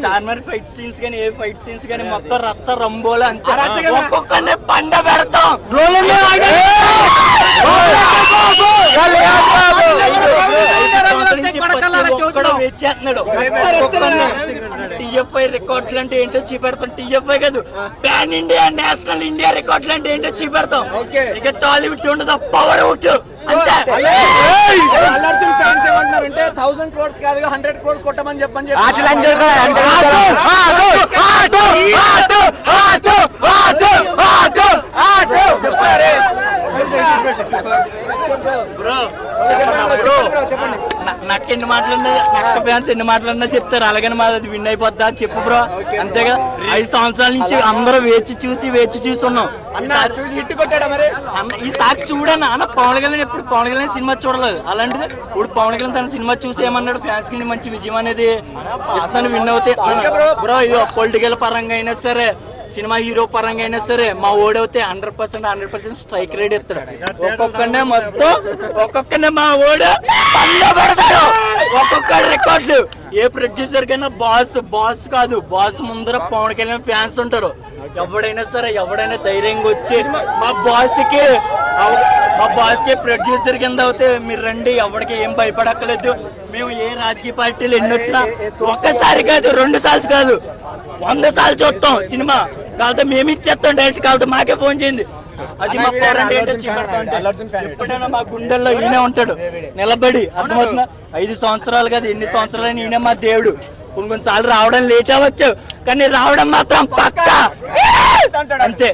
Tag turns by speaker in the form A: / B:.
A: Charmer fight scenes కానీ ఏ fight scenes కానీ మొత్తం రచ్చ రంబోలు అంతే. ఒక్కొక్కనే పండ పెడతాం. వేచేస్తున్నాడు. టిఎఫ్ఐ రికార్డులు అంటే ఏంటో చూపెడతాం. టిఎఫ్ఐ కాదు, పాన్ ఇండియా నేషనల్ ఇండియా రికార్డులు అంటే ఏంటో చూపెడతాం. ఇక టాలీవుడ్ ఉండదు, పవర్ అవుట్ అంతే.
B: అల్లు అర్జున్ ఫ్యాన్స్ ఏమంటున్నారంటే 1000 crores కాదుగా 100 crores కొట్టమని చెప్పని
A: నాకు ఎన్ని మాటలన్నా, నక్క ఫ్యాన్స్ ఎన్ని మాటలన్నా చెప్తారు. అలాగని మాది విన్ అయిపోద్దా చెప్పు బ్రో. అంతేగా 5 సంవత్సరాల నుంచి అందరూ వేచి చూసి ఉన్నాం. ఈసారి చూడన్నా అన్న పవన్ కళ్యాణ్ ఎప్పుడు పవన్ కళ్యాణ్ సినిమా చూడలేదు. అలాంటిది ఇప్పుడు పవన్ కళ్యాణ్ తన సినిమా చూసి ఏమన్నాడు, ఫ్యాన్స్ కి మంచి విజయం అనేది ఇస్తాను, విన్ అవుతాయి బ్రో. ఇది పొలిటికల్ పరంగా అయినా సరే, సినిమా హీరో పరంగా అయినా సరే, మా ఓడవుతే 100% స్ట్రైక్ రేట్ ఇస్తాడు. ఒక్కొక్కనే మా ఓడు పెడతాడు. ఒక్కొక్క రికార్డులు. ఏ ప్రొడ్యూసర్ కైనా బాస్ కాదు, బాస్ ముందర పవన్ కళ్యాణ్ ఫ్యాన్స్ ఉంటారు. ఎవడైనా ధైర్యంగా వచ్చి మా బాస్ కి ప్రొడ్యూసర్ కింద అవుతే మీరు రండి, ఎవరికి ఏం భయపడక్కలేదు. మేము ఏ రాజకీయ పార్టీలు ఎన్ని వచ్చినా ఒక్కసారి కాదు, 2 సార్లు కాదు, 100 సార్లు చూస్తాం సినిమా. కాదు మేము ఇచ్చేస్తాం డైరెక్ట్. కాదు మాకే ఫోన్ చేయండి. అది మా పోరాటం ఏంటో చూపెడతా. ఎప్పుడైనా మా గుండెల్లో ఈయనే ఉంటాడు నిలబడి. అర్థమవుతున్నా? 5 సంవత్సరాలు కాదు, ఎన్ని సంవత్సరాలు ఈయన మా దేవుడు. కొన్నిసార్లు రావడం లేట్ అవ్వచ్చు, కానీ రావడం మాత్రం పక్కా అంతే.